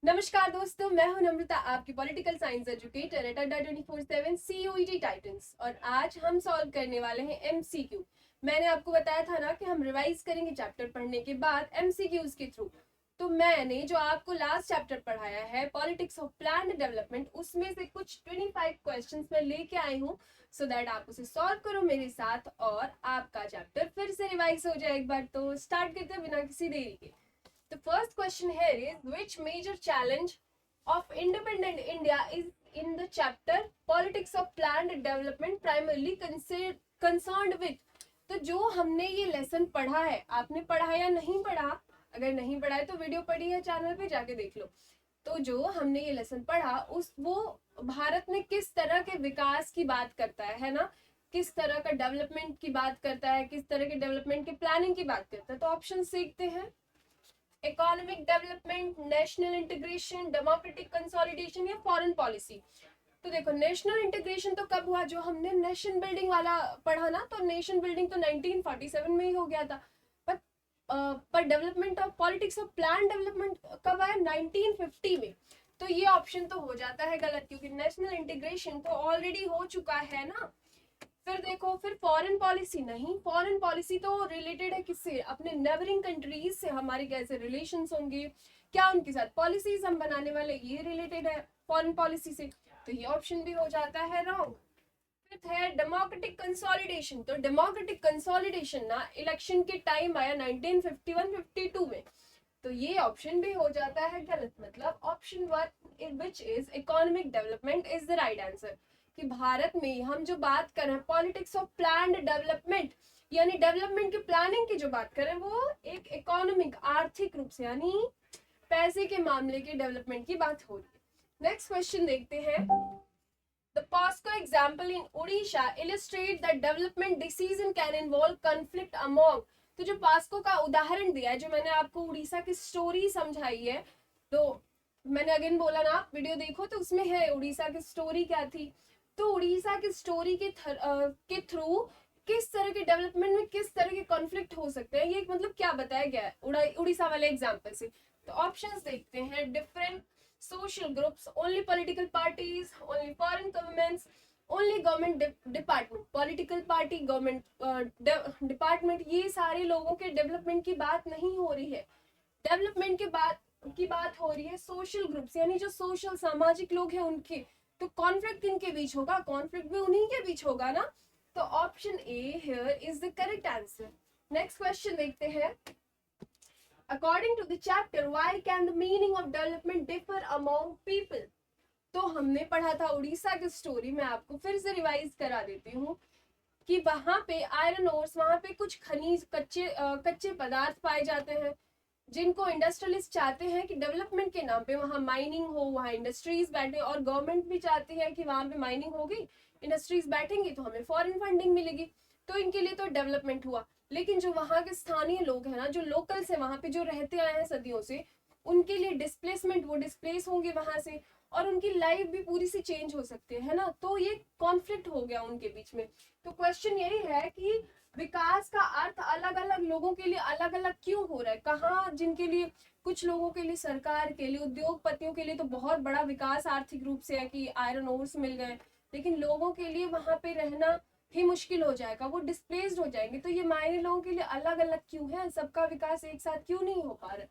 नमस्कार दोस्तों, मैं हूं नम्रता, आपकी पॉलिटिकल साइंस एजुकेटर एट अड्डा 24/7 CUET टाइटन्स। और आज हम सॉल्व करने वाले हैं MCQ। मैंने आपको बताया था ना कि हम रिवाइज करेंगे चैप्टर पढ़ने के बाद MCQs के थ्रू। तो मैंने जो आपको लास्ट चैप्टर पढ़ाया है पॉलिटिक्स ऑफ प्लान्ड डेवलपमेंट, उसमें से कुछ 25 क्वेश्चंस मैं लेके आई हूँ, सो दैट आप उसे सॉल्व करो मेरे साथ और आपका चैप्टर फिर से रिवाइज हो जाए एक बार। तो स्टार्ट करते हैं बिना किसी देरी के। The first question here is, which major challenge of independent India is in the chapter politics of planned development primarily concerned with? तो जो हमने ये लेसन पढ़ा है, आपने पढ़ा या नहीं पढ़ा? अगर नहीं पढ़ा है तो वीडियो पढ़ी है, चैनल पे जाके देख लो। तो जो हमने ये लेसन पढ़ा वो भारत में किस तरह के विकास की बात करता है ना, किस तरह का डेवलपमेंट की बात करता है, किस तरह के डेवलपमेंट की प्लानिंग की बात करता है। तो ऑप्शन देखते हैं, economic development, national integration, democratic consolidation या फॉरेन पॉलिसी। तो देखो, नेशनल इंटीग्रेशन तो कब हुआ? जो हमने नेशन बिल्डिंग वाला पढ़ा ना, तो नेशन बिल्डिंग तो 1947 में ही हो गया था। पर development of politics of plan development कब आया? 1950 में। तो ये ऑप्शन तो हो जाता है गलत, क्योंकि नेशनल इंटीग्रेशन तो ऑलरेडी हो चुका है ना। फिर देखो, फिर फॉरेन पॉलिसी नहीं, फॉरेन पॉलिसी तो रिलेटेड है किससे? अपने नेबरिंग कंट्रीज से हमारे कैसे रिलेशंस होंगे, क्या उनके साथ पॉलिसीज हम बनाने वाले, ये रिलेटेड है फॉरेन पॉलिसी से। तो ये ऑप्शन भी हो जाता है रॉन्ग। फिर है डेमोक्रेटिक कंसोलिडेशन। तो डेमोक्रेटिक कंसोलिडेशन ना इलेक्शन के टाइम आया 1951-52 में। तो ये ऑप्शन भी हो जाता है गलत। मतलब option 1 which is economic development is the right answer. कि भारत में हम जो बात कर रहे हैं पॉलिटिक्स ऑफ प्लान्ड डेवलपमेंट, यानी डेवलपमेंट की प्लानिंग की जो बात कर रहे हैं वो एक इकोनॉमिक, आर्थिक रूप से यानी पैसे के मामले के डेवलपमेंट की बात हो रही है। नेक्स्ट क्वेश्चन देखते हैं। The POSCO example in Odisha illustrate that development decision can involve conflict among। तो जो पास्को का उदाहरण दिया है, जो मैंने आपको उड़ीसा की स्टोरी समझाई है, तो मैंने अगेन बोला ना, आप वीडियो देखो तो उसमें है उड़ीसा की स्टोरी क्या थी। तो उड़ीसा की स्टोरी के थ्रू किस तरह के डेवलपमेंट में किस तरह के कॉन्फ्लिक्ट हो सकते हैं, ये मतलब क्या बताया गया है उड़ीसा वाले एग्जाम्पल से। तो ऑप्शंस देखते हैं। Different social groups, only political parties, only foreign governments, only government department, political party, government department, ये सारे लोगों के डेवलपमेंट की बात नहीं हो रही है। डेवलपमेंट की बात हो रही है सोशल ग्रुप्स, यानी जो सोशल सामाजिक लोग हैं उनके। तो कॉन्फ्लिक्ट किनके बीच होगा? कॉन्फ्लिक्ट भी उन्हीं के बीच होगा ना। तो option A here is the correct answer. Next question देखते हैं। According to the chapter, why can the meaning of development differ among people? तो हमने पढ़ा था उड़ीसा की स्टोरी, मैं आपको फिर से रिवाइज करा देती हूँ कि वहां पे आयरन ओर्स, वहां पे कुछ खनिज, कच्चे पदार्थ पाए जाते हैं, जिनको इंडस्ट्रियलिस्ट चाहते हैं कि डेवलपमेंट के नाम पे वहां माइनिंग हो, वहां इंडस्ट्रीज बैठे, और गवर्नमेंट भी चाहती है कि वहां पे माइनिंग होगी, इंडस्ट्रीज बैठेंगी तो हमें फॉरेन फंडिंग मिलेगी। तो इनके लिए तो डेवलपमेंट हुआ। लेकिन जो वहां के स्थानीय लोग हैं ना, जो लोकल्स है वहां पे, जो रहते आए हैं सदियों से, उनके लिए डिस्प्लेसमेंट, वो डिस्प्लेस होंगे वहां से, और उनकी लाइफ भी पूरी सी चेंज हो सकती है ना। तो ये कॉन्फ्लिक्ट हो गया उनके बीच में। तो क्वेश्चन यही है कि विकास का अर्थ अलग अलग लोगों के लिए अलग अलग क्यों हो रहा है? कहाँ जिनके लिए, कुछ लोगों के लिए, सरकार के लिए, उद्योगपतियों के लिए तो बहुत बड़ा विकास आर्थिक रूप से है कि आयरन ओर्स मिल गए, लेकिन लोगों के लिए वहां पे रहना ही मुश्किल हो जाएगा, वो डिस्प्लेस्ड हो जाएंगे। तो ये मायने लोगों के लिए अलग अलग क्यों है? सबका विकास एक साथ क्यों नहीं हो पा रहा?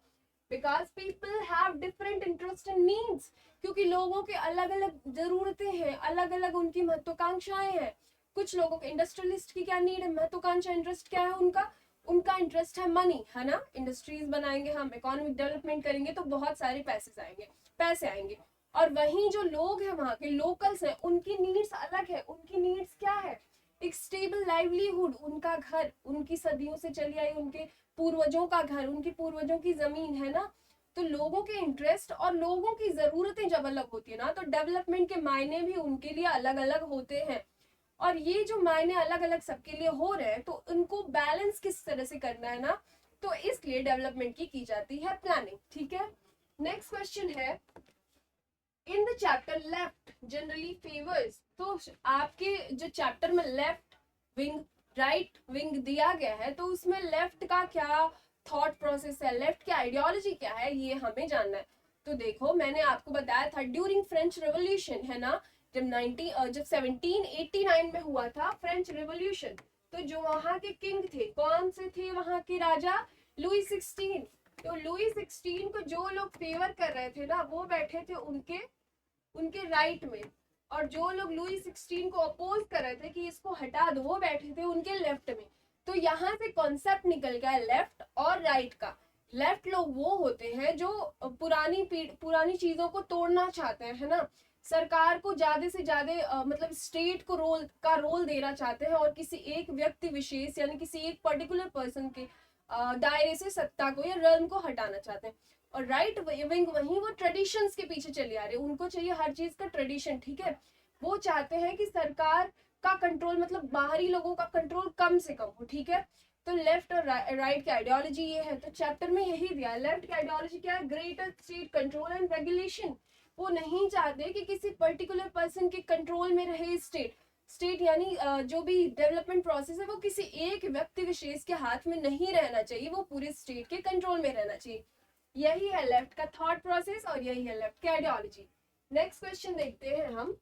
Because people have different interest and needs. क्योंकि लोगों के अलग अलग जरूरतें हैं, अलग अलग उनकी महत्वाकांक्षाएं हैं। कुछ लोगों के, इंडस्ट्रियलिस्ट की क्या नीड है, महत्वाकांक्षा, इंटरेस्ट क्या है उनका? उनका इंटरेस्ट है मनी, है ना। इंडस्ट्रीज बनाएंगे हम, इकोनॉमिक डेवलपमेंट करेंगे तो बहुत सारे पैसे आएंगे। और वहीं जो लोग हैं, वहां के लोकल्स हैं, उनकी नीड्स अलग है। उनकी नीड्स क्या है? एक स्टेबल लाइवलीहुड, उनका घर, उनकी सदियों से चली आई, उनके पूर्वजों का घर, उनकी पूर्वजों की जमीन, है ना। तो लोगों के इंटरेस्ट और लोगों की जरूरतें जब अलग होती है ना, तो डेवलपमेंट के मायने भी उनके लिए अलग अलग होते हैं। और ये जो मायने अलग अलग सबके लिए हो रहे हैं, तो उनको बैलेंस किस तरह से करना है ना, तो इसलिए डेवलपमेंट की जाती है प्लानिंग। ठीक है। नेक्स्ट क्वेश्चन है, in the chapter left generally favours. तो आपके जो चैप्टर में लेफ्ट विंग, राइट विंग दिया गया है, तो उसमें लेफ्ट का क्या थॉट प्रोसेस है, लेफ्ट की आइडियोलॉजी क्या है, ये हमें जानना है। तो देखो मैंने आपको बताया था ड्यूरिंग फ्रेंच रेवोल्यूशन, है ना, जब 1789 में हुआ था फ्रेंच रेवोल्यूशन, तो जो वहां के किंग थे, कौन से थे वहां के राजा? लुई 16। तो लुई 16 को जो लोग फेवर कर रहे थे ना, वो बैठे थे उनके उनके राइट में, और जो लोग लुई 16 को अपोज कर रहे थे कि इसको हटा दो, वो बैठे थे उनके लेफ्ट में। तो यहाँ से कॉन्सेप्ट निकल गया लेफ्ट और राइट का। लेफ्ट लोग वो होते हैं जो पुरानी चीजों को तोड़ना चाहते हैं, है ना, सरकार को ज्यादा से ज्यादा मतलब स्टेट को रोल देना चाहते हैं, और किसी एक व्यक्ति विशेष यानी किसी एक पर्टिकुलर पर्सन के दायरे से सत्ता को या रन को हटाना चाहते हैं। और राइट विंग वही वो ट्रेडिशंस के पीछे चले आ रहे हैं, उनको चाहिए हर चीज का ट्रेडिशन, ठीक है। वो चाहते हैं कि सरकार का कंट्रोल, मतलब बाहरी लोगों का कंट्रोल कम से कम हो, ठीक है। तो लेफ्ट और राइट की आइडियोलॉजी ये है। तो चैप्टर में यही दिया, लेफ्ट की आइडियोलॉजी क्या है? Greater state control and regulation. वो नहीं चाहते कि किसी पर्टिकुलर पर्सन के कंट्रोल में रहे स्टेट यानी जो भी डेवलपमेंट प्रोसेस है वो किसी एक व्यक्ति विशेष के हाथ में नहीं रहना चाहिए, वो पूरे स्टेट के कंट्रोल में रहना चाहिए। यही है लेफ्ट का थॉट प्रोसेस और यही है लेफ्ट की आइडियोलॉजी। नेक्स्ट क्वेश्चन देखते हैं हम।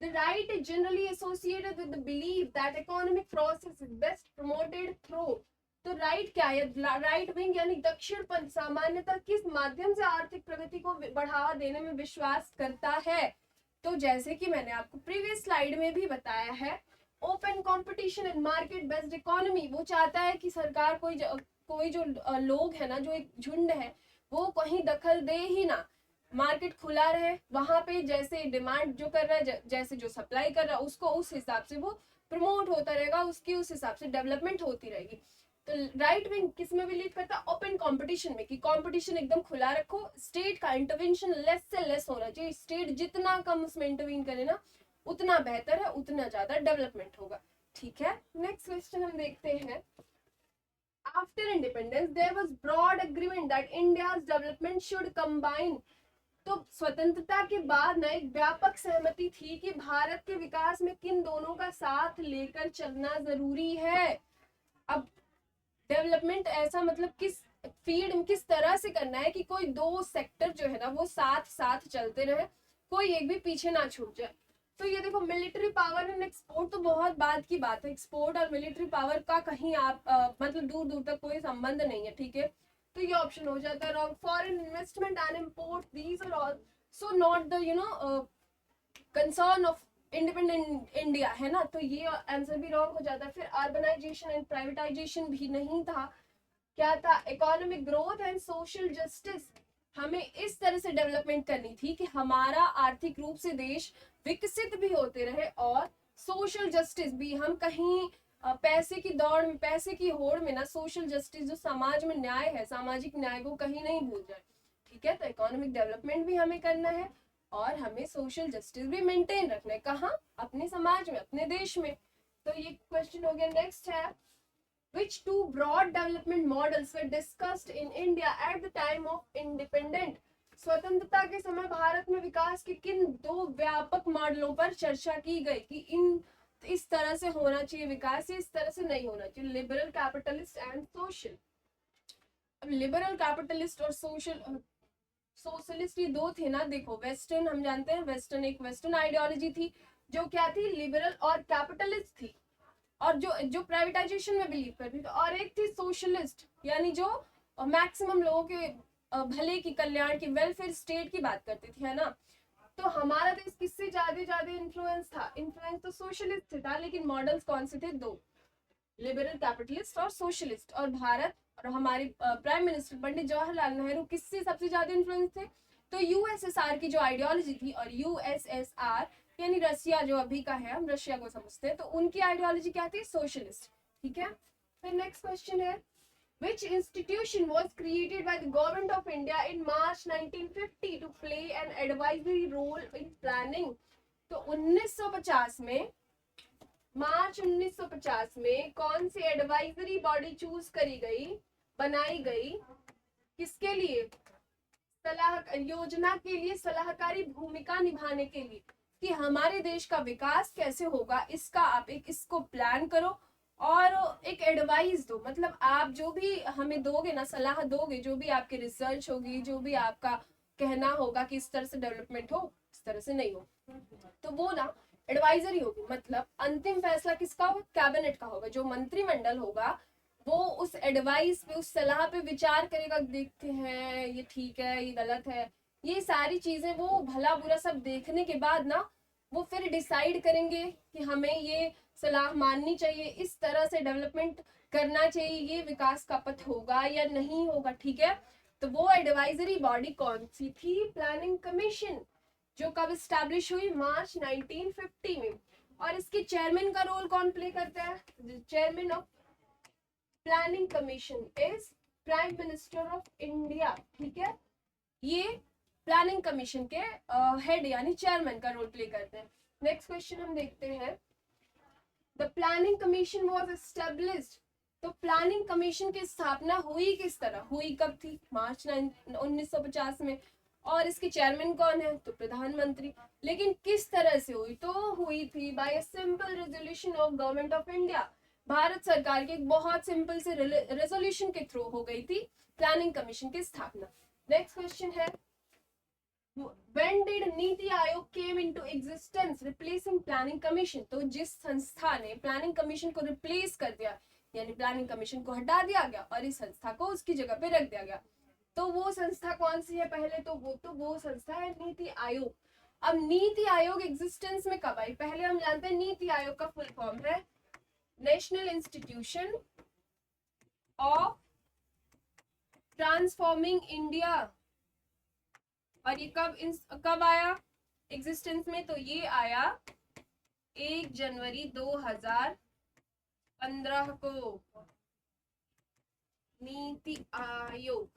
The right is generally associated with the belief that economic process is best promoted through। तो राइट क्या है? राइट विंग यानी दक्षिण पंथ सामान्यतः किस माध्यम से आर्थिक प्रगति को बढ़ावा देने में विश्वास करता है? तो जैसे कि मैंने आपको प्रीवियस स्लाइड में भी बताया है, open competition and market based economy. वो चाहता है कि सरकार कोई जो लोग है ना, जो एक झुंड है, वो कहीं दखल दे ही ना, मार्केट खुला रहे, वहां पे जैसे डिमांड जो कर रहा है, जैसे जो सप्लाई कर रहा है, उसको उस हिसाब से वो प्रमोट होता रहेगा, उसकी उस हिसाब से डेवलपमेंट होती रहेगी। तो राइट विंग किस में बिलीव करता है? ओपन कंपटीशन में, कि कंपटीशन एकदम खुला रखो, स्टेट का इंटरवेंशन लेस से लेस होना चाहिए, स्टेट जितना कम उसमें इंटरवीन करे ना उतना बेहतर है, उतना ज्यादा डेवलपमेंट होगा, ठीक है। नेक्स्ट क्वेश्चन हम देखते हैं। After independence there was broad agreement that India's development should combine. तो स्वतंत्रता के बाद ना एक व्यापक सहमति थी कि भारत के विकास में किन दोनों का साथ लेकर चलना जरूरी है। अब डेवलपमेंट ऐसा मतलब किस फील्ड में किस तरह से करना है कि कोई दो सेक्टर जो है ना वो साथ साथ चलते रहे, कोई एक भी पीछे ना छूट जाए। तो ये देखो, मिलिट्री पावर एंड एक्सपोर्ट तो बहुत बाद की बात है, एक्सपोर्ट और मिलिट्री पावर का कहीं आप मतलब दूर दूर तक कोई संबंध नहीं है, ठीक है। तो ये ऑप्शन हो जाता है wrong. Foreign investment and import, these are also not the concern of independent India, है ना, तो ये आंसर भी रॉन्ग हो जाता है। फिर अर्बनाइजेशन एंड प्राइवेटाइजेशन भी नहीं था। क्या था? Economic growth and social justice. हमें इस तरह से डेवलपमेंट करनी थी कि हमारा आर्थिक रूप से देश विकसित भी होते रहे और सोशल जस्टिस भी, हम कहीं पैसे की दौड़ में, पैसे की होड़ में ना, सोशल जस्टिस जो समाज में न्याय है, सामाजिक न्याय को कहीं नहीं भूल जाए, ठीक है। तो इकोनॉमिक डेवलपमेंट भी हमें करना है और हमें सोशल जस्टिस भी मेंटेन रखना है। कहाँ? अपने समाज में, अपने देश में। तो ये क्वेश्चन हो गया। नेक्स्ट है, which two broad development models were discussed in India at the time of independent। स्वतंत्रता के समय भारत में विकास के किन दो व्यापक मॉडलों पर चर्चा की गई कि इस तरह से होना चाहिए विकास, इस तरह से नहीं होना चाहिए? Liberal, capitalist and social. अब लिबरल, कैपिटलिस्ट और सोशलिस्ट ये दो थे ना। देखो, वेस्टर्न हम जानते हैं, वेस्टर्न आइडियोलॉजी थी जो क्या थी? लिबरल और कैपिटलिस्ट थी, और जो प्राइवेटाइजेशन में बिलीव करती थी। और एक थी सोशलिस्ट, यानी जो मैक्सिमम लोगों के भले की, कल्याण की, वेलफेयर स्टेट की बात करती थी, है ना। तो हमारा देश किससे ज्यादा इन्फ्लुएंस था? इन्फ्लुएंस तो सोशलिस्ट से था, लेकिन मॉडल्स कौन से थे? दो, लिबरल कैपिटलिस्ट और सोशलिस्ट। और भारत और हमारे प्राइम मिनिस्टर पंडित जवाहरलाल नेहरू किससे सबसे ज्यादा इन्फ्लुएंस थे? तो यूएसएसआर की जो आइडियोलॉजी थी, और यूएसएसआर यानी रशिया जो अभी का है, हम रशिया को समझते हैं, तो उनकी आइडियोलॉजी क्या थी? सोशलिस्ट, ठीक है। फिर नेक्स्ट क्वेश्चन है, which institution was created by the government of India in March 1950 to play an advisory role in planning। तो 1950 में, मार्च 1950 में कौन सी एडवाइजरी बॉडी चूज करी गई, बनाई गई? किसके लिए? योजना के लिए, सलाहकारी भूमिका निभाने के लिए, कि हमारे देश का विकास कैसे होगा, इसका आप इसको प्लान करो और एक एडवाइस दो। मतलब आप जो भी हमें दोगे ना, सलाह दोगे, जो भी आपकी रिसर्च होगी, जो भी आपका कहना होगा कि इस तरह से डेवलपमेंट हो, इस तरह से नहीं हो। तो वो ना एडवाइजरी होगी, मतलब अंतिम फैसला किसका होगा, कैबिनेट का होगा। जो मंत्रिमंडल होगा वो उस एडवाइस पे, उस सलाह पे विचार करेगा, देखते हैं ये ठीक है ये गलत है, ये सारी चीजें वो भला बुरा सब देखने के बाद ना वो फिर डिसाइड करेंगे कि हमें ये सलाह माननी चाहिए, इस तरह से डेवलपमेंट करना चाहिए, ये विकास का पथ होगा या नहीं होगा, ठीक है। तो वो एडवाइजरी बॉडी कौन सी थी, प्लानिंग कमीशन, जो कब स्टैब्लिश हुई, मार्च 1950 में। और इसके चेयरमैन का रोल कौन प्ले करता है, chairman of planning commission is prime minister of India, ठीक है। ये प्लानिंग कमीशन के हेड यानी चेयरमैन का रोल प्ले करते हैं। नेक्स्ट क्वेश्चन हम देखते हैं, the planning commission was established. तो प्लानिंग कमीशन की स्थापना हुई किस तरह हुई, कब थी, मार्च 1950 में। और इसके चेयरमैन कौन है, तो प्रधानमंत्री। लेकिन किस तरह से हुई, तो हुई थी by a simple resolution of government of India. Bharat सरकार के एक बहुत सिंपल से रेजोल्यूशन के थ्रू हो गई थी प्लानिंग कमीशन की स्थापना। नेक्स्ट क्वेश्चन है, When did NITI Aayog came into existence replacing planning commission? तो जिस संस्था ने प्लानिंग कमीशन को रिप्लेस कर दिया, यानी प्लानिंग कमीशन को हटा दिया गया और इस संस्था को उसकी जगह पे रख दिया गया, तो वो संस्था कौन सी है, पहले तो वो संस्था है नीति आयोग। अब नीति आयोग एग्जिस्टेंस में कब आई, पहले हम जानते हैं नीति आयोग का फुल फॉर्म है national institution of transforming India. और ये कब आया एग्जिस्टेंस में, तो ये आया 1 जनवरी 2015 को, नीति आयोग।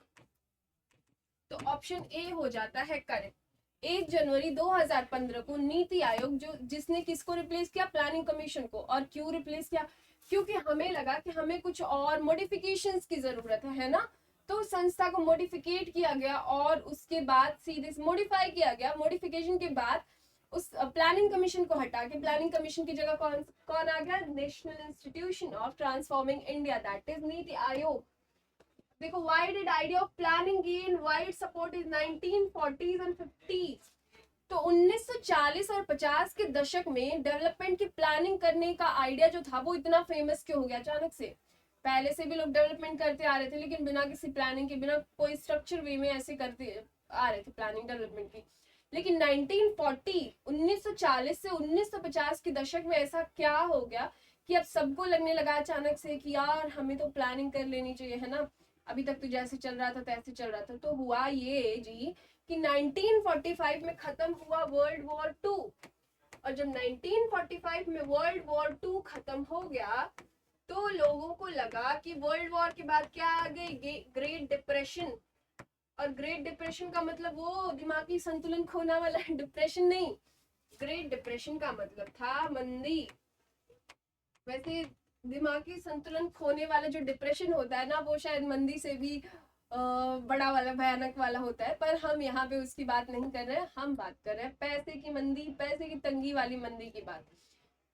तो ऑप्शन ए हो जाता है करेक्ट। 1 जनवरी 2015 को नीति आयोग, जो जिसने किसको रिप्लेस किया, प्लानिंग कमीशन को। और क्यों रिप्लेस किया, क्योंकि हमें लगा कि हमें कुछ और मॉडिफिकेशंस की जरूरत है ना। तो संस्था को मॉडिफिकेट किया गया और उसके बाद सीधे मॉडिफाई किया गया। मॉडिफिकेशन के बाद उस प्लानिंग कमीशन को हटा के प्लानिंग कमीशन की जगह कौन आ गया, national institution of transforming India, that is NITI Aayog. देखो, why did idea of planning gain wide support in 1940s and 50s? तो 1940 और 50 के दशक में डेवलपमेंट की प्लानिंग करने का आइडिया जो था वो इतना फेमस क्यों हो गया अचानक से। पहले से भी लोग डेवलपमेंट करते आ रहे थे, लेकिन बिना किसी प्लानिंग के, बिना कोई स्ट्रक्चर वे में ऐसे करते आ रहे थे प्लानिंग डेवलपमेंट की। लेकिन 1940 से 1950 के दशक में ऐसा क्या हो गया कि अब सबको लगने लगा अचानक से कि यार हमें तो प्लानिंग कर लेनी चाहिए, है ना। अभी तक तो जैसे चल रहा था तैसे चल रहा था। तो हुआ ये जी कि 1945 में खत्म हुआ वर्ल्ड वॉर 2। और जब 1945 में वर्ल्ड वॉर 2 खत्म हो गया तो लोगों को लगा कि वर्ल्ड वॉर के बाद क्या आ गई, ग्रेट डिप्रेशन। और ग्रेट डिप्रेशन का मतलब वो दिमागी संतुलन खोना वाला डिप्रेशन नहीं, ग्रेट डिप्रेशन का मतलब था मंदी। वैसे दिमागी संतुलन खोने वाला जो डिप्रेशन होता है ना, वो शायद मंदी से भी बड़ा वाला, भयानक वाला होता है, पर हम यहाँ पे उसकी बात नहीं कर रहे हैं। हम बात कर रहे हैं पैसे की मंदी, पैसे की तंगी वाली मंदी की बात।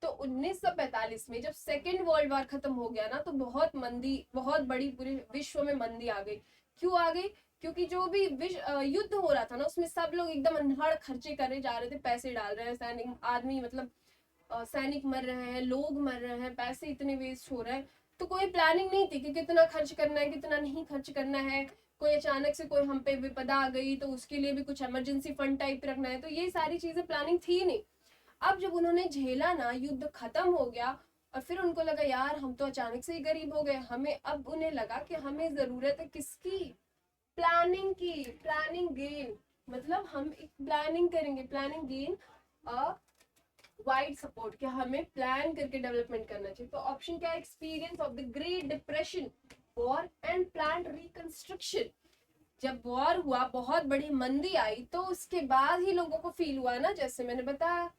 तो 1945 में जब सेकेंड वर्ल्ड वॉर खत्म हो गया ना, तो बहुत मंदी, बहुत बड़ी पूरे विश्व में मंदी आ गई। क्यों आ गई, क्योंकि जो भी युद्ध हो रहा था ना, उसमें सब लोग एकदम अनहड़ खर्चे करे जा रहे थे, पैसे डाल रहे हैं, सैनिक आदमी मतलब सैनिक मर रहे हैं, लोग मर रहे हैं, पैसे इतने वेस्ट हो रहे हैं। तो कोई प्लानिंग नहीं थी कि कितना खर्च करना है, कितना नहीं खर्च करना है। कोई अचानक से कोई हम पे विपदा आ गई तो उसके लिए भी कुछ इमरजेंसी फंड टाइप रखना है, तो ये सारी चीजें प्लानिंग थी नहीं। अब जब उन्होंने झेला ना, युद्ध खत्म हो गया और फिर उनको लगा यार हम तो अचानक से ही गरीब हो गए, हमें अब उन्हें लगा कि हमें जरूरत है किसकी, प्लानिंग की। प्लानिंग गेन मतलब हम एक प्लानिंग करेंगे, प्लानिंग गेन वाइड सपोर्ट, कि हमें प्लान करके डेवलपमेंट करना चाहिए। तो ऑप्शन क्या है, experience of the great depression, war and plan reconstruction. जब वॉर हुआ, बहुत बड़ी मंदी आई, तो उसके बाद ही लोगों को फील हुआ ना, जैसे मैंने बताया।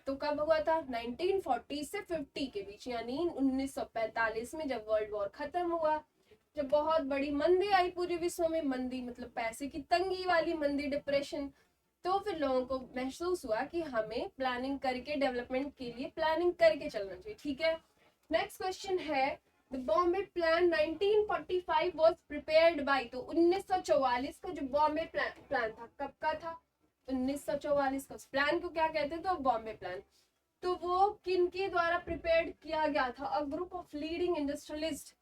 तो कब हुआ था, 1940 से 50 के बीच, यानी 1945 में जब वर्ल्ड वॉर खत्म हुआ, जब बहुत बड़ी मंदी आई पूरे विश्व में, मंदी मतलब पैसे की तंगी वाली मंदी, डिप्रेशन। तो फिर लोगों को महसूस हुआ कि हमें प्लानिंग करके, डेवलपमेंट के लिए प्लानिंग करके चलना चाहिए, ठीक है। नेक्स्ट क्वेश्चन है, the Bombay plan 1945 was prepared by, तो 1944 का जो बॉम्बे प्लान था, कब का था? 1944 का। उस प्लान को क्या कहते हैं? तो बॉम्बे प्लान। तो वो किन के द्वारा प्रिपेयर्ड किया गया था? A group of leading industrialist.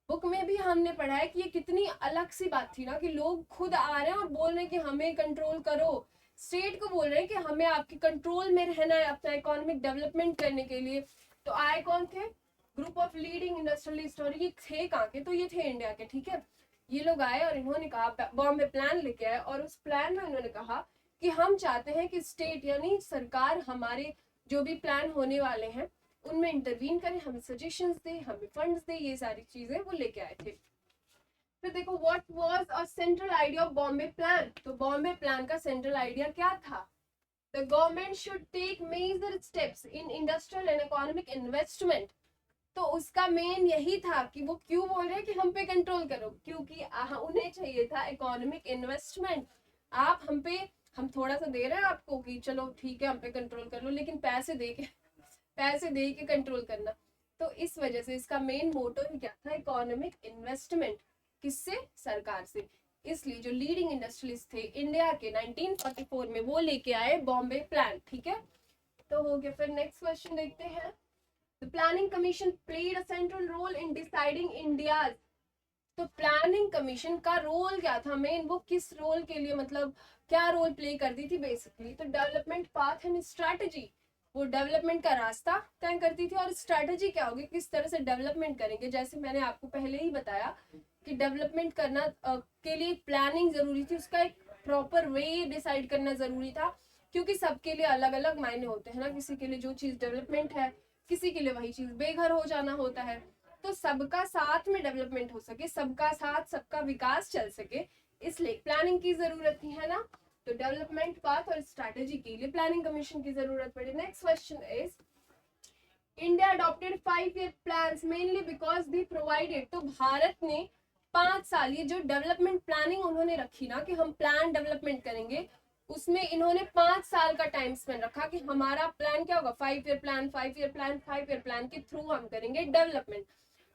Book में भी हमने पढ़ा है कि ये कितनी अलग सी बात थी ना, कि लोग खुद आ रहे हैं और बोल रहे हैं कि हमें कंट्रोल करो, स्टेट को बोल रहे हैं कि हमें आपके कंट्रोल में रहना है अपना इकोनॉमिक डेवलपमेंट करने के लिए। तो आए कौन थे? Group of leading industrialist. और ये थे कहाँ के? तो ये थे इंडिया के, ठीक है। ये लोग आए और इन्होंने कहा, बॉम्बे प्लान लेके आए, और उस प्लान में उन्होंने कहा कि हम चाहते हैं कि स्टेट यानी सरकार हमारे जो भी प्लान होने वाले हैं उनमें इंटरवीन करें, हमें सजेशंस दे, हमें फंड्स दे, ये सारी चीजें वो लेके आए थे। फिर देखो, what was a central idea of Bombay plan. तो बॉम्बे प्लान का सेंट्रल आइडिया क्या था? The government should take major steps in industrial and economic investment. तो उसका मेन यही था कि वो क्यों बोल रहे हैं कि हम पे कंट्रोल करो, क्योंकि उन्हें चाहिए था इकोनॉमिक इन्वेस्टमेंट। आप हम थोड़ा सा दे रहे हैं आपको कि चलो ठीक है हम पे कंट्रोल कर लो, लेकिन पैसे दे के कंट्रोल करना। तो इस वजह से इसका मेन मोटो ही क्या था? Economic investment. किससे? सरकार से। इसलिए जो लीडिंग इंडस्ट्रियलिस्ट थे इंडिया के 1944 में, वो लेके आए बॉम्बे प्लान, ठीक है। तो हो गया। फिर नेक्स्ट क्वेश्चन देखते हैं। The planning commission played a central role in deciding India's. तो प्लानिंग कमीशन का रोल क्या था मेन? वो किस रोल के लिए, मतलब क्या रोल प्ले करती थी बेसिकली? तो डेवलपमेंट पाथ एंड स्ट्रैटेजी। वो डेवलपमेंट का रास्ता तय करती थी, और स्ट्रैटेजी क्या होगी, किस तरह से डेवलपमेंट करेंगे। जैसे मैंने आपको पहले ही बताया कि डेवलपमेंट करना के लिए प्लानिंग जरूरी थी, उसका एक प्रॉपर वे डिसाइड करना जरूरी था, क्योंकि सबके लिए अलग अलग मायने होते हैं ना। किसी के लिए जो चीज डेवलपमेंट है, किसी के लिए वही चीज बेघर हो जाना होता है। तो सबका साथ में डेवलपमेंट हो सके, सबका साथ सबका विकास चल सके, इसलिए प्लानिंग की जरूरत थी, है ना। तो डेवलपमेंट पाथ और स्ट्रैटेजी के लिए प्लानिंग कमीशन की जरूरत पड़ी। Next question is, India adopted 5 year plans mainly because they provided. तो भारत ने 5 साल, ये जो डेवलपमेंट प्लानिंग उन्होंने रखी ना कि हम प्लान डेवलपमेंट करेंगे, उसमें इन्होंने 5 साल का टाइम स्पेंड रखा कि हमारा प्लान क्या होगा? 5 year plan, 5 year plan, 5 year plan के थ्रू हम करेंगे डेवलपमेंट।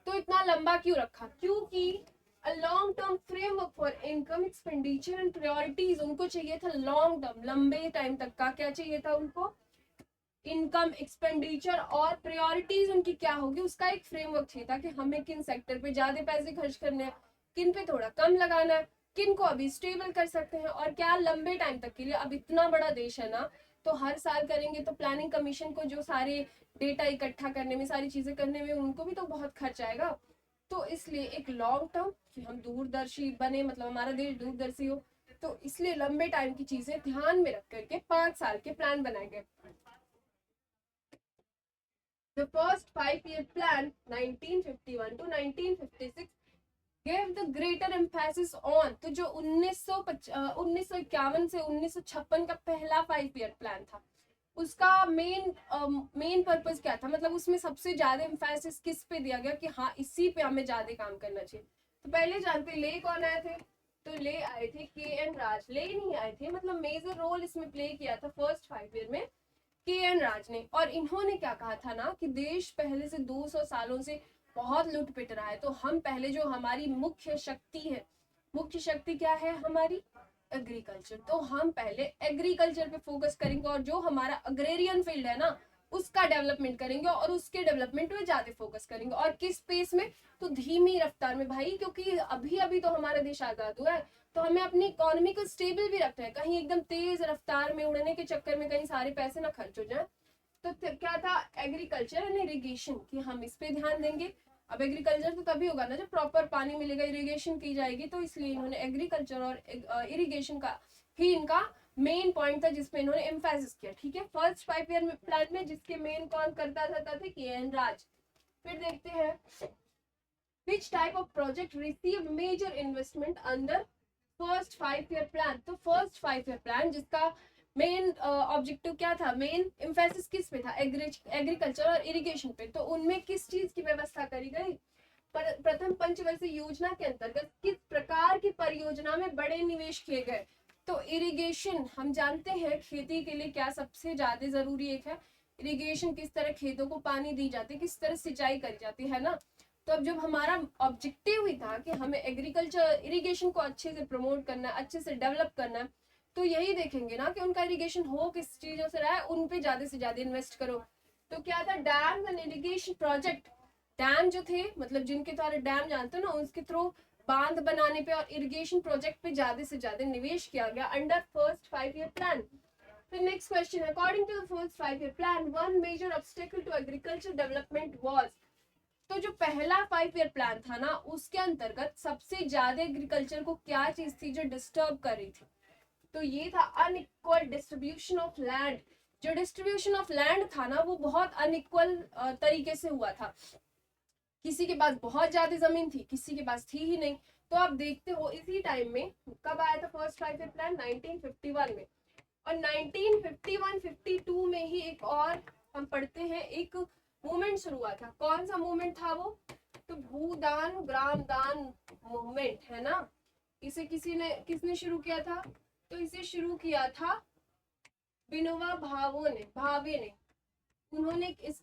तो इतना लंबा क्यों रखा? क्योंकि a long term framework for income expenditure and priorities. उनको चाहिए था लॉन्ग टर्म, लंबे टाइम तक का क्या चाहिए था उनको? इनकम एक्सपेंडिचर और प्रायोरिटीज उनकी क्या होगी, उसका एक फ्रेमवर्क चाहिए था कि हमें किन सेक्टर पे ज्यादा पैसे खर्च करने हैं, किन पे थोड़ा कम लगाना है, किन को अभी स्टेबल कर सकते हैं, और क्या लंबे टाइम तक के लिए। अब इतना बड़ा देश है ना, तो हर साल करेंगे तो प्लानिंग कमीशन को जो सारे डेटा इकट्ठा करने में, सारी चीजें करने में, उनको भी तो बहुत खर्च आएगा। तो इसलिए एक लॉन्ग टर्म, कि हम दूरदर्शी बने, मतलब हमारा देश दूरदर्शी हो, तो इसलिए लंबे टाइम की चीजें ध्यान में रख करके 5 साल के प्लान बनाए गए। The first 5 year plan 1951 to 1956 gave the greater emphasis on। तो जो 1951 से 1956 का पहला 5 ईयर प्लान था, उसका मेन पर्पस क्या था? मतलब उसमें सबसे ज्यादा एम्फेसिस किस पे दिया गया कि हाँ इसी पे हमें ज्यादा काम करना चाहिए। तो पहले जानते ले कौन आए थे? तो ले आए थे के.एन. राज। ले नहीं आए थे, मतलब मेजर रोल इसमें प्ले किया था फर्स्ट 5 ईयर में के.एन. राज ने। और इन्होंने क्या कहा था ना कि देश पहले से 200 सालों से बहुत लुट पिट रहा है, तो हम पहले जो हमारी मुख्य शक्ति है, मुख्य शक्ति क्या है हमारी? एग्रीकल्चर। तो हम पहले एग्रीकल्चर पे फोकस करेंगे, और जो हमारा अग्रेरियन फील्ड है ना उसका डेवलपमेंट करेंगे, और उसके डेवलपमेंट में ज्यादा फोकस करेंगे। और किस पेस में? तो धीमी रफ्तार में भाई, क्योंकि अभी अभी तो हमारा देश आजाद हुआ है, तो हमें अपनी इकोनॉमी को स्टेबल भी रखना है, कहीं एकदम तेज रफ्तार में उड़ने के चक्कर में कहीं सारे पैसे ना खर्च हो जाए। तो क्या था? एग्रीकल्चर एंड इरिगेशन, कि हम इस पे ध्यान देंगे। अब एग्रीकल्चर तो तभी होगा ना जब प्रॉपर पानी मिलेगा, इरिगेशन की जाएगी। तो इसलिए इन्होंने एग्रीकल्चर और इरिगेशन का ही इनका मेन पॉइंट था जिसमें इन्होंने एम्फेसिस किया, ठीक है। फर्स्ट 5 ईयर प्लान में जिसके मेन कौन करता था थे के.एन. राज। फिर देखते हैं which type of project received major investment under first 5 year plan. तो फर्स्ट 5 ईयर प्लान जिसका मेन ऑब्जेक्टिव क्या था, मेन एम्फेसिस किस पे था? एग्रीकल्चर और इरिगेशन पे। तो उनमें किस चीज की व्यवस्था करी गई? प्रथम पंचवर्षीय योजना के अंतर्गत किस प्रकार की परियोजना में बड़े निवेश किए गए? तो इरिगेशन, हम जानते हैं खेती के लिए क्या सबसे ज्यादा जरूरी एक है इरिगेशन, किस तरह खेतों को पानी दी जाती है, किस तरह सिंचाई करी जाती है ना। तो अब जब हमारा ऑब्जेक्टिव ही था कि हमें एग्रीकल्चर इरिगेशन को अच्छे से प्रमोट करना है, अच्छे से डेवलप करना है, तो यही देखेंगे ना कि उनका इरिगेशन हो किस चीजों से रहा है, उन पे ज्यादा से ज्यादा इन्वेस्ट करो। तो क्या था, dam and irrigation project. Dam जो थे, मतलब जिनके द्वारा, डैम जानते हो ना, उसके थ्रू बांध बनाने पे और इरिगेशन प्रोजेक्ट पे ज्यादा से ज्यादा निवेश किया गया अंडर फर्स्ट 5 ईयर प्लान। फिर next question, according to the first 5 year plan one major obstacle to agriculture development was. तो जो पहला 5 ईयर प्लान था ना, उसके अंतर्गत सबसे ज्यादा एग्रीकल्चर को क्या चीज थी जो डिस्टर्ब कर रही थी, तो ये था अनइक्वल डिस्ट्रीब्यूशन ऑफ लैंड। जो डिस्ट्रीब्यूशन ऑफ लैंड था ना, वो बहुत अनइक्वल तरीके से हुआ था। किसी के पास बहुत ज्यादा जमीन थी, किसी के पास थी ही नहीं। तो आप देखते हो इसी टाइम में कब आया था फर्स्ट 5 ईयर प्लान, 1951 में। और 1951-52 में ही एक और हम पढ़ते हैं, एक मूवमेंट शुरू हुआ था। कौन सा मूवमेंट था वो, तो भूदान ग्राम दान मूवमेंट, है ना। इसे किसने शुरू किया था, तो इसे शुरू किया था विनोबा भावे ने। उन्होंने इस,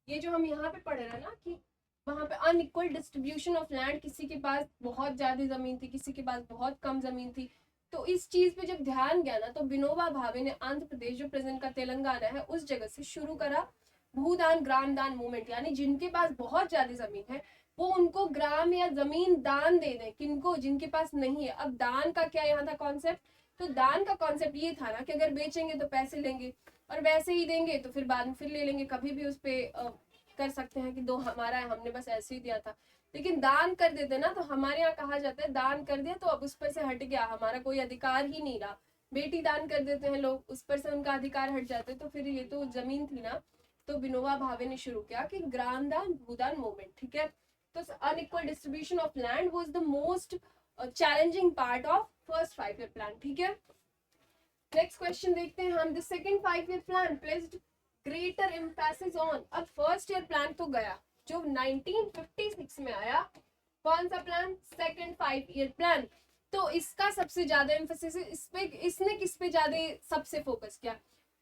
ये जो हम यहाँ पे पढ़ रहे हैं ना कि वहां पे अनइक्वल डिस्ट्रीब्यूशन ऑफ लैंड, किसी के पास बहुत ज्यादा जमीन थी, किसी के पास बहुत कम जमीन थी, तो इस चीज पे जब ध्यान गया ना, तो विनोबा भावे ने आंध्र प्रदेश, जो प्रेजेंट का तेलंगाना है, उस जगह से शुरू करा भूदान ग्राम दान मूवमेंट। यानी जिनके पास बहुत ज्यादा जमीन है वो उनको ग्राम या जमीन दान दे दें, किनको, जिनके पास नहीं है। अब दान का क्या यहाँ था कॉन्सेप्ट, तो दान का कॉन्सेप्ट ये था ना कि अगर बेचेंगे तो पैसे लेंगे, और वैसे ही देंगे तो फिर बाद में फिर ले लेंगे, कभी भी उस पर कर सकते हैं कि दो हमारा है, हमने बस ऐसे ही दिया था। लेकिन दान कर देते ना, तो हमारे यहाँ कहा जाता है दान कर दिया तो अब उस पर से हट गया, हमारा कोई अधिकार ही नहीं रहा। बेटी दान कर देते हैं लोग, उस पर से उनका अधिकार हट जाते, तो फिर ये तो जमीन थी ना। तो विनोबा भावे ने शुरू किया कि ग्राम दान भूदान मूवमेंट, ठीक है। तो unequal distribution of land was the most challenging part of first 5 year plan, ठीक है। नेक्स्ट क्वेश्चन देखते हैं हम, the second 5 year plan placed greater emphasis on. अब फर्स्ट ईयर प्लान तो गया, जो 1956 में आया, कौन सा प्लान, सेकंड 5 ईयर प्लान। तो इसका सबसे ज्यादा एम्फेसिस इस पे, इसने किस पे ज्यादा सबसे फोकस किया,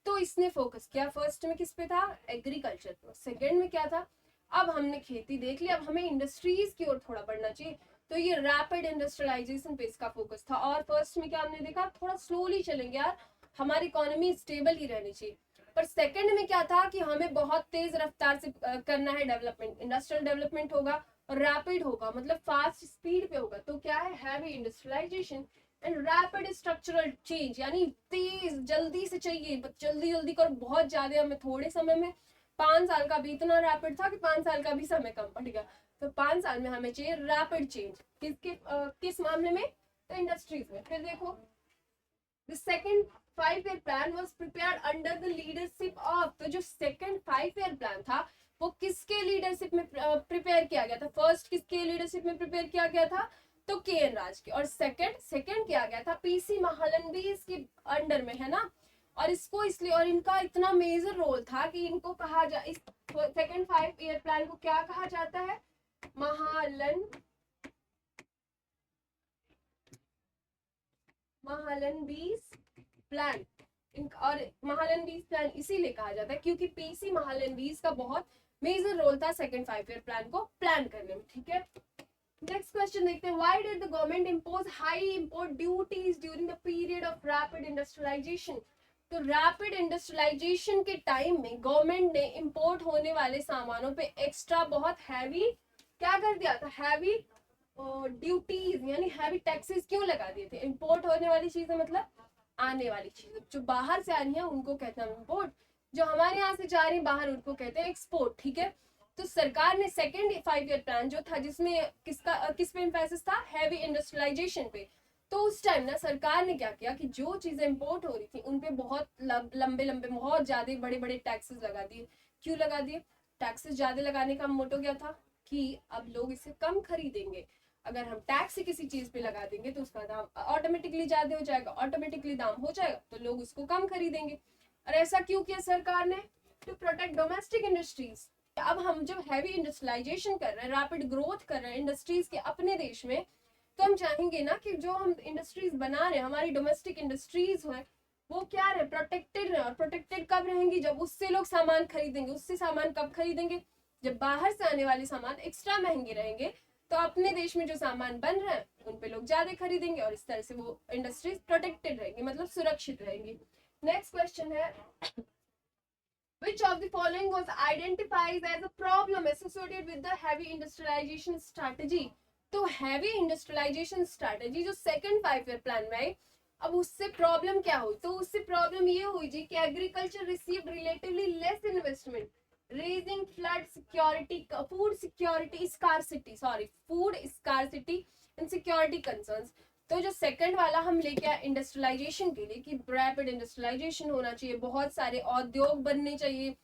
तो इसने फोकस किया फर्स्ट में किस पे था, एग्रीकल्चर पे। सेकंड में क्या था, अब हमने खेती देख लिया, अब हमें इंडस्ट्रीज की ओर थोड़ा बढ़ना चाहिए, तो ये रैपिड इंडस्ट्रियलाइजेशन पे इसका फोकस था। और फर्स्ट में क्या हमने देखा, थोड़ा स्लोली चलेंगे यार, हमारी इकोनॉमी स्टेबल ही रहनी चाहिए। पर सेकंड में क्या था कि हमें बहुत तेज रफ्तार से करना है डेवलपमेंट, इंडस्ट्रियल डेवलपमेंट होगा और रैपिड होगा, मतलब फास्ट स्पीड पे होगा। तो क्या है, heavy industrialisation and rapid structural change, यानी तेज जल्दी से चाहिए, जल्दी जल्दी कर, बहुत ज्यादा हमें थोड़े समय में। 5 साल का भी इतना रैपिड था कि 5 साल का भी समय कम पड़ गया, तो 5 साल में हमें चाहिए रैपिड चेंज। किस मामले में, तो इंडस्ट्रीज में। फिर देखो, the second 5 year plan was prepared under the leadership of. तो जो सेकंड 5 ईयर प्लान था वो किसके लीडरशिप में प्रिपेयर किया गया था, फर्स्ट किसके लीडरशिप में प्रिपेयर किया गया था, तो के.एन. राज के। और सेकंड किया गया था पीसी महालनबीस के अंडर में, है ना। और इसको इसलिए, और इनका इतना मेजर रोल था कि इनको कहा जा, इस सेकंड 5 ईयर प्लान को क्या कहा जाता है, महालनबीस प्लान। और महालनबीस प्लान इसीलिए कहा जाता है क्योंकि पीसी महालनबीस का बहुत मेजर रोल था सेकंड 5 ईयर प्लान को प्लान करने में, ठीक है। नेक्स्ट क्वेश्चन देखते हैं, why did the government impose high import duties during the period of rapid industrialisation. तो रैपिड इंडस्ट्रियलाइजेशन के टाइम में गवर्नमेंट ने इंपोर्ट होने वाले सामानों पे एक्स्ट्रा बहुत हैवी क्या कर दिया था, हैवी ड्यूटीज यानी हैवी टैक्सेस क्यों लगा दिए थे। इंपोर्ट होने वाली चीजें मतलब आने वाली चीजें, जो बाहर से आ रही है उनको कहते हैं इंपोर्ट, जो हमारे यहाँ से जा रही है बाहर उनको कहते हैं एक्सपोर्ट, ठीक है। तो सरकार ने सेकेंड 5 ईयर प्लान जो था, जिसमें किस पे एम्फेसिस था, हैवी इंडस्ट्रियलाइजेशन पे। तो उस टाइम ना सरकार ने क्या किया कि जो चीजें इंपोर्ट हो रही थी उन पे बहुत लंबे लंबे बहुत ज्यादा बड़े बड़े टैक्सेस लगा दिए। क्यों लगा दिए, टैक्सेस ज्यादा लगाने का मोटो क्या था कि अब लोग इसे कम खरीदेंगे। अगर हम टैक्स किसी चीज पे लगा देंगे तो उसका दाम ऑटोमेटिकली ज्यादा हो जाएगा, ऑटोमेटिकली दाम हो जाएगा तो लोग उसको कम खरीदेंगे। और ऐसा क्यों किया सरकार ने, टू प्रोटेक्ट डोमेस्टिक इंडस्ट्रीज। अब हम जब हैवी इंडस्ट्रियलाइजेशन कर रहे हैं, रैपिड ग्रोथ कर रहे हैं इंडस्ट्रीज के अपने देश में, तो हम चाहेंगे ना कि जो हम इंडस्ट्रीज बना रहे हैं, हमारी डोमेस्टिक इंडस्ट्रीज है, वो क्या रहे, प्रोटेक्टेड रहे। और प्रोटेक्टेड कब रहेंगी, जब उससे लोग सामान खरीदेंगे। उससे सामान कब खरीदेंगे, जब बाहर से आने वाले सामान एक्स्ट्रा महंगे रहेंगे तो अपने देश में जो सामान बन रहा है उन पे लोग ज्यादा खरीदेंगे और इस तरह से वो इंडस्ट्रीज प्रोटेक्टेड रहेंगी, मतलब सुरक्षित रहेंगी। नेक्स्ट क्वेश्चन है which of the following was identified as a problem associated with the heavy industrialization strategy। तो heavy industrialization strategy जो second 5 year plan में आई, अब उससे प्रॉब्लम क्या हुई, तो उससे प्रॉब्लम ये हुई जी कि agriculture received relatively less investment, raising flood security, food security scarcity, food scarcity and security concerns. तो जो सेकंड वाला हम लेके आए इंडस्ट्रियलाइजेशन के लिए कि रैपिड इंडस्ट्रियलाइजेशन होना चाहिए, बहुत सारे उद्योग बनने चाहिए,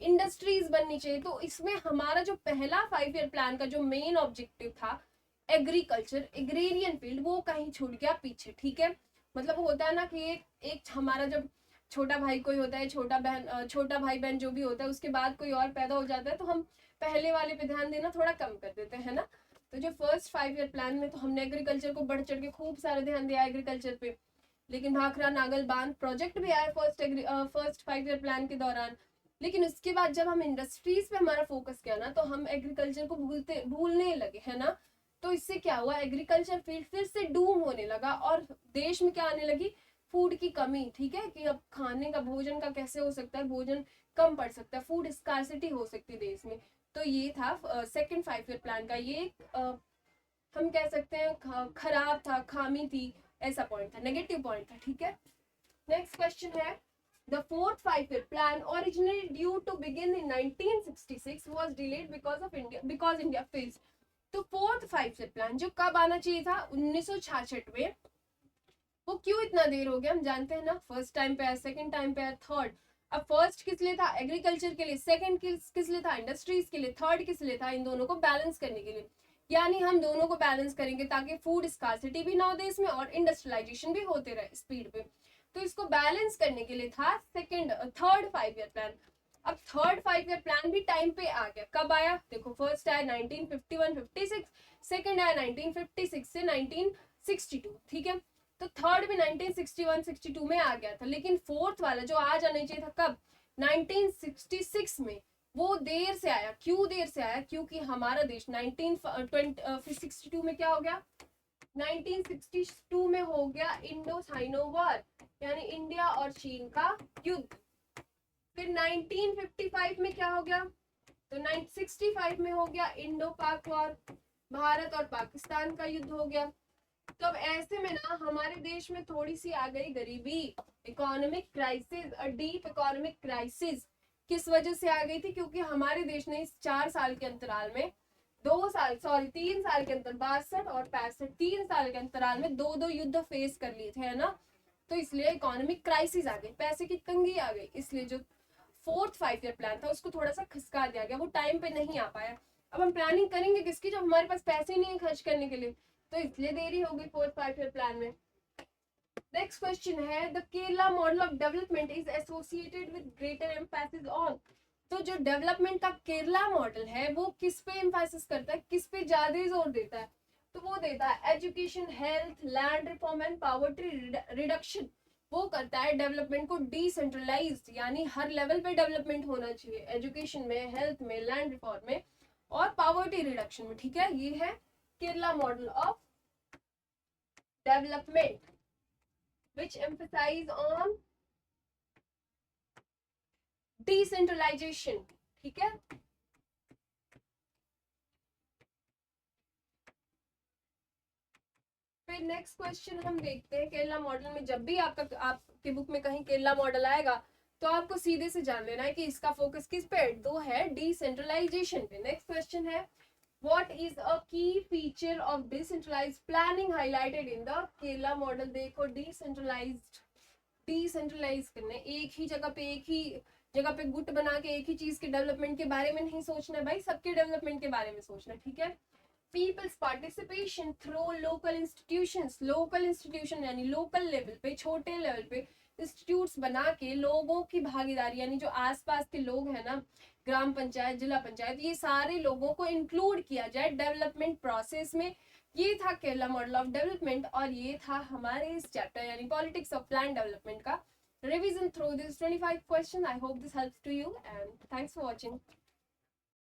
इंडस्ट्रीज बननी चाहिए, तो इसमें हमारा जो पहला 5 ईयर प्लान का जो मेन ऑब्जेक्टिव था एग्रीकल्चर, एग्रेरियन फील्ड, वो कहीं छूट गया पीछे। ठीक है, मतलब होता है ना कि एक हमारा जब छोटा भाई कोई होता है, छोटा भाई बहन जो भी होता है, उसके बाद कोई और पैदा हो जाता है तो हम पहले वाले पे ध्यान देना थोड़ा कम कर देते हैं ना। तो जो फर्स्ट 5 ईयर प्लान में तो हमने एग्रीकल्चर को बढ़ चढ़ के खूब सारा ध्यान दिया एग्रीकल्चर पे, लेकिन भाखड़ा नागल बांध प्रोजेक्ट भी आया फर्स्ट 5 ईयर प्लान के दौरान। लेकिन उसके बाद जब हम इंडस्ट्रीज पे हमारा फोकस किया ना तो हम एग्रीकल्चर को भूलने लगे, है ना। तो इससे क्या हुआ, एग्रीकल्चर फील्ड फिर से डूम होने लगा और देश में क्या आने लगी, फूड की कमी। ठीक है, कि अब खाने का, भोजन का कैसे हो सकता है, भोजन कम पड़ सकता है, फूड स्कार्सिटी हो सकती है देश में। तो ये था सेकंड 5 ईयर प्लान का, ये हम कह सकते हैं खराब था, खामी थी, ऐसा पॉइंट था, नेगेटिव पॉइंट था। ठीक है, नेक्स्ट क्वेश्चन है The fourth 5 year plan, originally due to begin in 1966, was delayed because India faced। तो फोर्थ 5 ईयर प्लान जो कब आना चाहिए था 1966 में, वो क्यों इतना देर हो गया हम जानते हैं ना। फर्स्ट टाइम पे आया, सेकंड टाइम पे आया, थर्ड। अब फर्स्ट किस लिए था, एग्रीकल्चर के लिए, सेकंड किस लिए था, इंडस्ट्रीज के लिए, थर्ड किस लिए था, इन दोनों को बैलेंस करने के लिए। यानी हम दोनों को बैलेंस करेंगे ताकि फूड स्कार्सिटी भी ना हो देश में और इंडस्ट्रियलाइजेशन भी होते रहे स्पीड पे। तो इसको बैलेंस करने के लिए था थर्ड 5 ईयर प्लान। अब थर्ड 5 ईयर प्लान भी टाइम पे आ गया। कब आया, देखो फर्स्ट आया 1951-56, सेकंड आया 1956 से 1962। ठीक है, तो थर्ड भी 1961-62 में आ गया था, लेकिन फोर्थ वाला जो आज आना चाहिए था कब, 1966 में, वो देर से आया। क्यों देर से आया, क्योंकि हमारा देश 1962 में क्या हो गया, 1962 में हो गया इंडो साइनो वॉर, यानी इंडिया और चीन का युद्ध। फिर 1955 में क्या हो गया, तो 1965 में हो गया इंडो पाक वॉर, भारत और पाकिस्तान का युद्ध हो गया। तो अब ऐसे में ना हमारे देश में थोड़ी सी आ गई गरीबी, economic crisis, deep economic crisis. किस वजह से आ गई थी, क्योंकि हमारे देश ने इस 4 साल के अंतराल में 3 साल के अंतर 62 और 65, 3 साल के अंतराल में दो युद्ध फेस कर लिए थे, है ना। तो इसलिए इकोनॉमिक क्राइसिस आ गई, पैसे की तंगी आ गई, इसलिए जो फोर्थ 5 ईयर प्लान था उसको थोड़ा सा खिसका दिया गया, वो टाइम पे नहीं आ पाया। अब हम प्लानिंग करेंगे किसकी जब हमारे पास पैसे नहीं है खर्च करने के लिए, तो इसलिए देरी हो गई फोर्थ 5 ईयर प्लान में। नेक्स्ट क्वेश्चन है the Kerala model of development is associated with greater emphasis on. तो जो डेवलपमेंट का केरला मॉडल है वो किस पे एम्फेसिस करता है, किस पे ज्यादा जोर देता है, तो वो देता है education, health, land reform and poverty reduction. वो करता है डेवलपमेंट को डिसेंट्रलाइज्ड, यानी हर लेवल पे डेवलपमेंट होना चाहिए, एजुकेशन में, हेल्थ में, लैंड रिफॉर्म में और पॉवर्टी रिडक्शन में। ठीक है, ये है Kerala model of development which emphasize on decentralization। ठीक है, फिर नेक्स्ट क्वेश्चन हम देखते हैं केरला मॉडल में। जब भी आपके बुक में कहीं केरला मॉडल आएगा तो आपको सीधे से जान लेना है कि इसका फोकस किस पे है, तो है डिसेंट्रलाइजेशन पे। नेक्स्ट क्वेश्चन है What is a key feature of decentralized planning highlighted in the Kerala model. देखो डिसेंट्रलाइज करना, एक ही जगह पे गुट बना के एक ही चीज के डेवलपमेंट के बारे में नहीं सोचना भाई, सबके डेवलपमेंट के बारे में सोचना। ठीक है, peoples participation through local institution यानी लोकल लेवल पे, छोटे लेवल पे इंस्टीट्यूट्स बना के लोगों की भागीदारी, यानी जो आसपास के लोग हैं ना, ग्राम पंचायत, जिला पंचायत, ये सारे लोगों को इंक्लूड किया जाए डेवलपमेंट प्रोसेस में। ये था केरला मॉडल ऑफ डेवलपमेंट और ये था हमारे इस चैप्टर यानी पॉलिटिक्स ऑफ प्लान डेवलपमेंट का revision through this 25 question. I hope this helps to you and thanks for watching.